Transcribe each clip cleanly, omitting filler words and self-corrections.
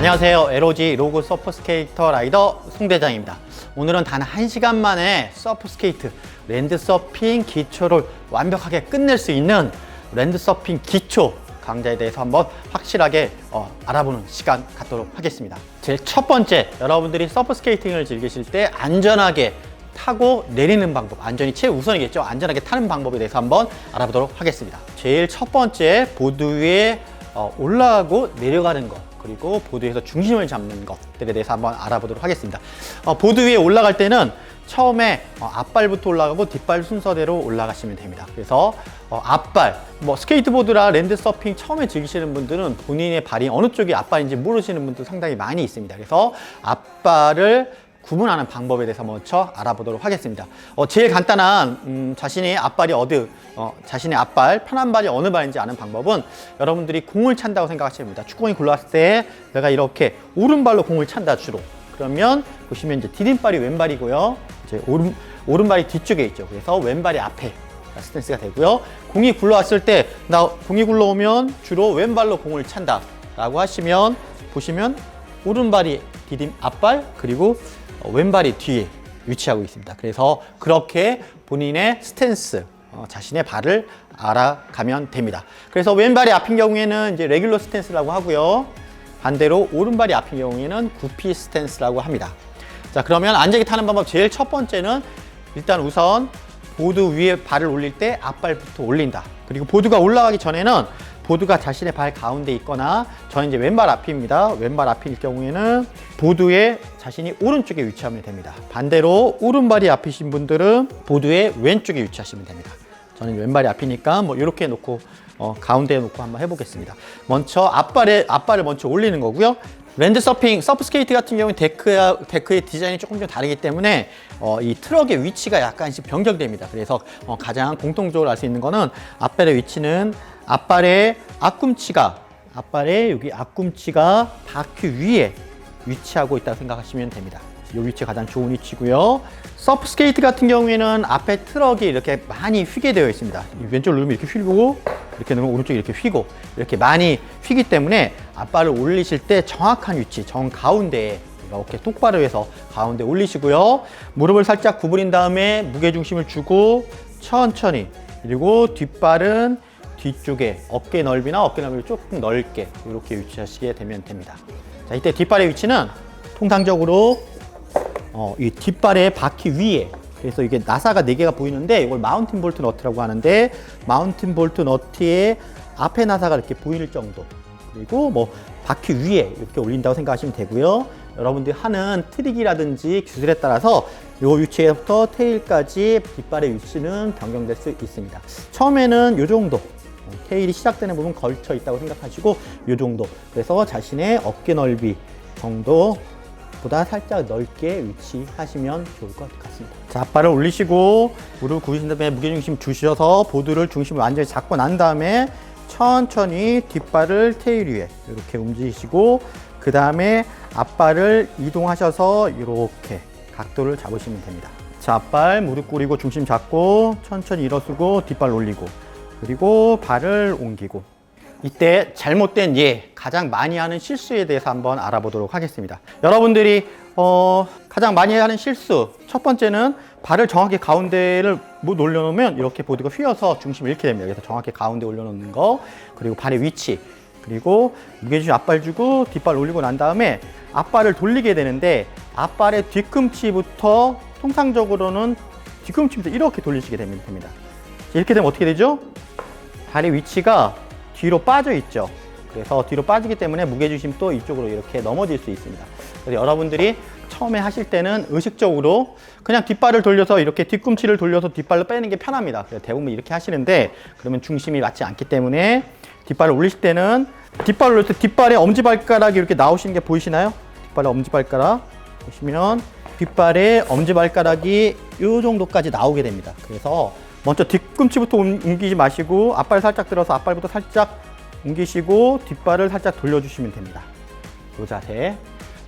안녕하세요. LOG 로고 서퍼스케이터 라이더 송대장입니다. 오늘은 단 1시간 만에 서퍼스케이트 랜드서핑 기초를 완벽하게 끝낼 수 있는 랜드서핑 기초 강좌에 대해서 한번 확실하게 알아보는 시간 갖도록 하겠습니다. 제일 첫 번째, 여러분들이 서퍼스케이팅을 즐기실 때 안전하게 타고 내리는 방법, 안전이 최우선이겠죠. 안전하게 타는 방법에 대해서 한번 알아보도록 하겠습니다. 제일 첫 번째, 보드 위에 올라가고 내려가는 것, 그리고 보드에서 중심을 잡는 것들에 대해서 한번 알아보도록 하겠습니다. 보드 위에 올라갈 때는 처음에 앞발부터 올라가고 뒷발 순서대로 올라가시면 됩니다. 그래서 앞발, 스케이트보드라 랜드서핑 처음에 즐기시는 분들은 본인의 발이 어느 쪽이 앞발인지 모르시는 분들 상당히 많이 있습니다. 그래서 앞발을 구분하는 방법에 대해서 먼저 알아보도록 하겠습니다. 제일 간단한 자신의 앞발이 자신의 앞발, 편한 발이 어느 발인지 아는 방법은 여러분들이 공을 찬다고 생각하시면 됩니다. 축구공이 굴러왔을 때 내가 이렇게 오른발로 공을 찬다 주로. 그러면 보시면 이제 디딤발이 왼발이고요. 이제 오른발이 뒤쪽에 있죠. 그래서 왼발이 앞에 스탠스가 되고요. 공이 굴러왔을 때 공이 굴러오면 주로 왼발로 공을 찬다라고 하시면 보시면 오른발이 앞발 그리고 왼발이 뒤에 위치하고 있습니다. 그래서 그렇게 본인의 스탠스, 자신의 발을 알아가면 됩니다. 그래서 왼발이 앞인 경우에는 이제 레귤러 스탠스라고 하고요. 반대로 오른발이 앞인 경우에는 구피 스탠스라고 합니다. 자, 그러면 안전하게 타는 방법 제일 첫 번째는 일단 우선 보드 위에 발을 올릴 때 앞발부터 올린다. 그리고 보드가 올라가기 전에는 보드가 자신의 발 가운데 있거나 저는 이제 왼발 앞입니다. 왼발 앞일 경우에는 보드에 자신이 오른쪽에 위치하면 됩니다. 반대로 오른발이 앞이신 분들은 보드의 왼쪽에 위치하시면 됩니다. 저는 왼발이 앞이니까 이렇게 놓고 가운데에 놓고 한번 해보겠습니다. 먼저 앞발을 먼저 올리는 거고요. 랜드서핑, 서프스케이트 같은 경우는 데크의 디자인이 조금 좀 다르기 때문에 이 트럭의 위치가 약간씩 변경됩니다. 그래서 가장 공통적으로 알 수 있는 거는 앞발의 위치는 앞발의 앞꿈치가 바퀴 위에 위치하고 있다고 생각하시면 됩니다. 이 위치가 가장 좋은 위치고요. 서프스케이트 같은 경우에는 앞에 트럭이 이렇게 많이 휘게 되어 있습니다. 왼쪽을 누르면 이렇게 휘고 이렇게 누르면 오른쪽이 이렇게 휘고 이렇게 많이 휘기 때문에 앞발을 올리실 때 정확한 위치, 정 가운데에 이렇게 똑바로 해서 가운데 올리시고요. 무릎을 살짝 구부린 다음에 무게중심을 주고 천천히, 그리고 뒷발은 뒤쪽에 어깨 넓이나 어깨 넓이를 조금 넓게 이렇게 위치하시게 되면 됩니다. 자, 이때 뒷발의 위치는 통상적으로 이 뒷발의 바퀴 위에, 그래서 이게 나사가 4개가 보이는데 이걸 마운틴 볼트 너트라고 하는데, 마운틴 볼트 너트의 앞에 나사가 이렇게 보일 정도, 그리고 바퀴 위에 이렇게 올린다고 생각하시면 되고요. 여러분들이 하는 트릭이라든지 기술에 따라서 이 위치에부터 테일까지 뒷발의 위치는 변경될 수 있습니다. 처음에는 이 정도, 테일이 시작되는 부분 걸쳐 있다고 생각하시고 이 정도, 그래서 자신의 어깨 넓이 정도보다 살짝 넓게 위치하시면 좋을 것 같습니다. 자, 앞발을 올리시고 무릎 구부신 다음에 무게중심 주셔서 보드를 중심을 완전히 잡고 난 다음에 천천히 뒷발을 테일 위에 이렇게 움직이시고 그 다음에 앞발을 이동하셔서 이렇게 각도를 잡으시면 됩니다. 자, 앞발 무릎 꿇이고 중심 잡고 천천히 일어서고 뒷발 올리고 그리고 발을 옮기고. 이때 잘못된 가장 많이 하는 실수에 대해서 한번 알아보도록 하겠습니다. 여러분들이 가장 많이 하는 실수, 첫 번째는 발을 정확히 가운데를 못 올려놓으면 이렇게 보드가 휘어서 중심을 잃게 됩니다. 그래서 정확히 가운데 올려놓는 거, 그리고 발의 위치, 그리고 무게중심 앞발 주고 뒷발 올리고 난 다음에 앞발을 돌리게 되는데 앞발의 뒤꿈치부터, 통상적으로는 뒤꿈치부터 이렇게 돌리시게 됩니다. 이렇게 되면 어떻게 되죠? 발의 위치가 뒤로 빠져 있죠. 그래서 뒤로 빠지기 때문에 무게중심도 이쪽으로 이렇게 넘어질 수 있습니다. 그래서 여러분들이 처음에 하실 때는 의식적으로 그냥 뒷발을 돌려서 이렇게 뒤꿈치를 돌려서 뒷발로 빼는 게 편합니다. 그래서 대부분 이렇게 하시는데 그러면 중심이 맞지 않기 때문에 뒷발을 올리실 때는 뒷발을 올릴 때 뒷발에 엄지발가락이 이렇게 나오시는 게 보이시나요? 뒷발에 엄지발가락 보시면 뒷발에 엄지발가락이 이 정도까지 나오게 됩니다. 그래서 먼저 뒤꿈치부터 옮기지 마시고 앞발 살짝 들어서 앞발부터 살짝 옮기시고 뒷발을 살짝 돌려주시면 됩니다. 이 자세.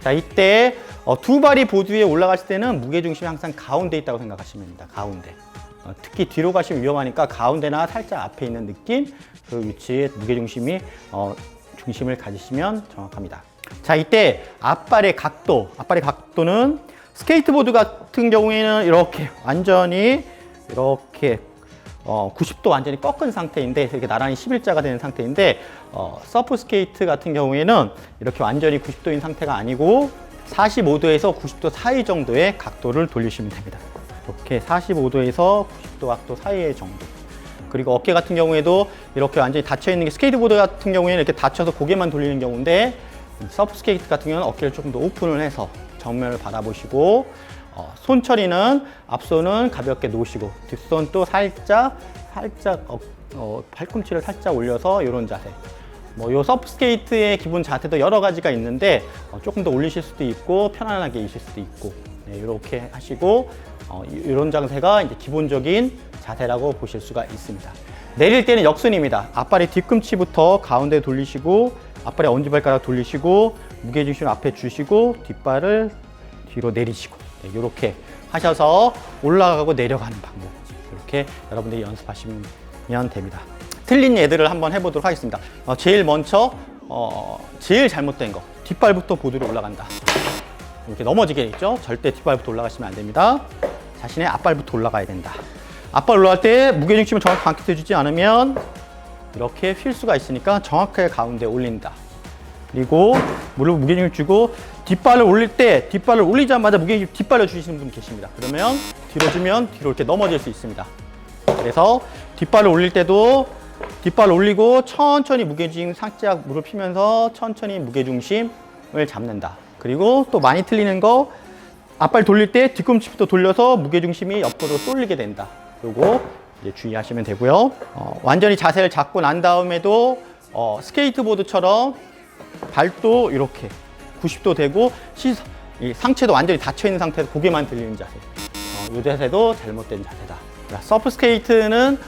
자, 이때 두 발이 보드 위에 올라가실 때는 무게중심이 항상 가운데 있다고 생각하시면 됩니다. 가운데. 특히 뒤로 가시면 위험하니까 가운데나 살짝 앞에 있는 느낌, 그 위치에 무게중심이 중심을 가지시면 정확합니다. 자, 이때 앞발의 각도는 스케이트보드 같은 경우에는 이렇게 완전히 이렇게 90도 완전히 꺾은 상태인데 이렇게 나란히 11자가 되는 상태인데 서프 스케이트 같은 경우에는 이렇게 완전히 90도인 상태가 아니고 45도에서 90도 사이 정도의 각도를 돌리시면 됩니다. 이렇게 45도에서 90도 각도 사이의 정도. 그리고 어깨 같은 경우에도 이렇게 완전히 닫혀 있는 게 스케이트보드 같은 경우에는 이렇게 닫혀서 고개만 돌리는 경우인데 서프 스케이트 같은 경우는 어깨를 조금 더 오픈을 해서 정면을 바라보시고 손 처리는 앞손은 가볍게 놓으시고 뒷손 또 살짝 팔꿈치를 살짝 올려서 이런 자세. 요 서프 스케이트의 기본 자세도 여러 가지가 있는데 조금 더 올리실 수도 있고 편안하게 이실 수도 있고 네, 이렇게 하시고 이런 자세가 이제 기본적인 자세라고 보실 수가 있습니다. 내릴 때는 역순입니다. 앞발의 뒤꿈치부터 가운데 돌리시고 앞발의 엄지발가락 돌리시고 무게중심을 앞에 주시고 뒷발을 뒤로 내리시고 네, 이렇게 하셔서 올라가고 내려가는 방법 이렇게 여러분들이 연습하시면 됩니다. 틀린 예들을 한번 해보도록 하겠습니다. 제일 먼저 제일 잘못된 거 뒷발부터 보드로 올라간다. 이렇게 넘어지게 있죠. 절대 뒷발부터 올라가시면 안 됩니다. 자신의 앞발부터 올라가야 된다. 앞발 올라갈 때 무게중심을 정확히 관측해 주지 않으면 이렇게 휠 수가 있으니까 정확하게 가운데 올린다. 그리고 무릎 무게중심을 주고 뒷발을 올릴 때 뒷발을 올리자마자 무게중심 뒷발을 주시는 분 계십니다. 그러면 뒤로 주면 뒤로 이렇게 넘어질 수 있습니다. 그래서 뒷발을 올릴 때도 뒷발 올리고 천천히 무게중심 살짝 무릎 펴면서 천천히 무게중심을 잡는다. 그리고 또 많이 틀리는 거 앞발 돌릴 때 뒤꿈치부터 돌려서 무게중심이 옆으로 쏠리게 된다. 요거 이제 주의하시면 되고요. 완전히 자세를 잡고 난 다음에도 스케이트보드처럼 발도 이렇게 90도 되고 이 상체도 완전히 닫혀 있는 상태에서 고개만 들리는 자세. 이 자세도 잘못된 자세다. 서프 스케이트는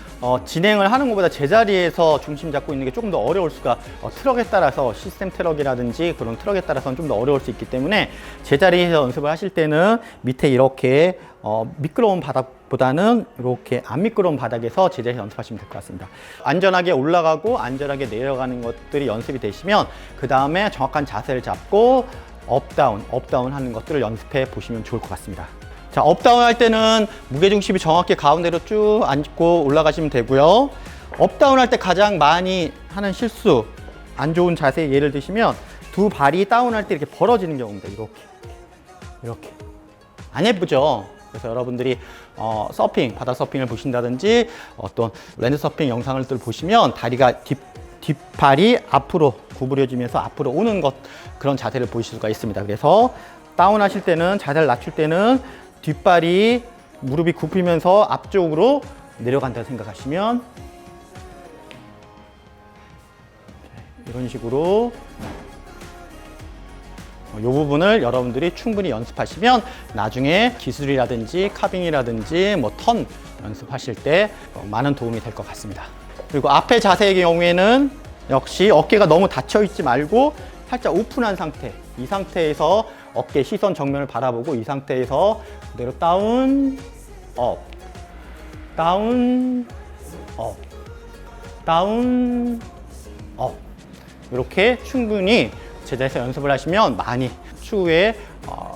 진행을 하는 것보다 제자리에서 중심 잡고 있는 게 조금 더 어려울 수가 트럭에 따라서 시스템 트럭이라든지 그런 트럭에 따라서는 좀 더 어려울 수 있기 때문에 제자리에서 연습을 하실 때는 밑에 이렇게 미끄러운 바닥보다는 이렇게 안 미끄러운 바닥에서 제자리에서 연습하시면 될 것 같습니다. 안전하게 올라가고 안전하게 내려가는 것들이 연습이 되시면 그 다음에 정확한 자세를 잡고 업다운 하는 것들을 연습해 보시면 좋을 것 같습니다. 자, 업다운 할 때는 무게중심이 정확히 가운데로 쭉 앉고 올라가시면 되고요. 업다운 할 때 가장 많이 하는 실수, 안 좋은 자세 예를 드시면 두 발이 다운할 때 이렇게 벌어지는 경우입니다. 이렇게. 안 예쁘죠? 그래서 여러분들이 바다 서핑을 보신다든지 어떤 랜드 서핑 영상을 보시면 다리가 뒷발이 앞으로 구부려지면서 앞으로 오는 그런 자세를 보실 수가 있습니다. 그래서 다운하실 때는 자세를 낮출 때는 뒷발이 무릎이 굽히면서 앞쪽으로 내려간다고 생각하시면 이런 식으로 이 부분을 여러분들이 충분히 연습하시면 나중에 기술이라든지 카빙이라든지 턴 연습하실 때 많은 도움이 될 것 같습니다. 그리고 앞에 자세의 경우에는 역시 어깨가 너무 닫혀 있지 말고 살짝 오픈한 상태, 이 상태에서 어깨 시선 정면을 바라보고 이 상태에서 그대로 다운, 업, 다운, 업, 다운, 업 이렇게 충분히 제자리에서 연습을 하시면 많이 추후에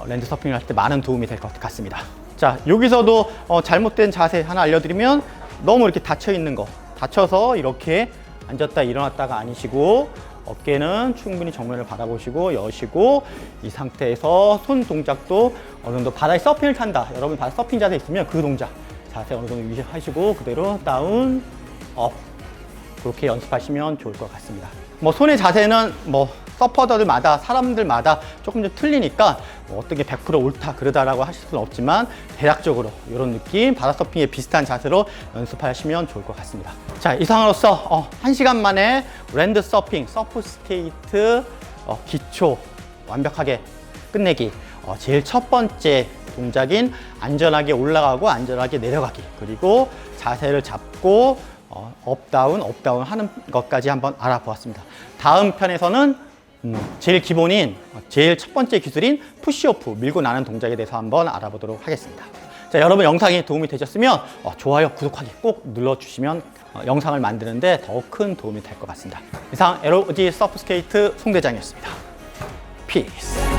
랜드 서핑을 할 때 많은 도움이 될 것 같습니다. 자, 여기서도 잘못된 자세 하나 알려드리면 너무 이렇게 닫혀 있는 거, 닫혀서 이렇게 앉았다 일어났다가 아니시고 어깨는 충분히 정면을 바라보시고 여시고 이 상태에서 손 동작도 어느 정도 바다에 서핑을 탄다. 여러분 바다 서핑 자세 있으면 그 동작 자세 어느 정도 유지하시고 그대로 다운, 업 그렇게 연습하시면 좋을 것 같습니다. 손의 자세는 서퍼들마다 사람들마다 조금 좀 틀리니까 어떤 게 100% 옳다 그러다라고 하실 수는 없지만 대략적으로 이런 느낌 바다 서핑에 비슷한 자세로 연습하시면 좋을 것 같습니다. 자, 이상으로써 1시간 만에 랜드 서핑, 서프 스케이트 기초 완벽하게 끝내기 제일 첫 번째 동작인 안전하게 올라가고 안전하게 내려가기 그리고 자세를 잡고 업다운 하는 것까지 한번 알아보았습니다. 다음 편에서는 제일 기본인 제일 첫 번째 기술인 푸시오프 밀고 나는 동작에 대해서 한번 알아보도록 하겠습니다. 자, 여러분 영상이 도움이 되셨으면 좋아요, 구독하기 꼭 눌러주시면 영상을 만드는데 더욱 큰 도움이 될 것 같습니다. 이상 LOG 서프 스케이트 송대장이었습니다. 피스.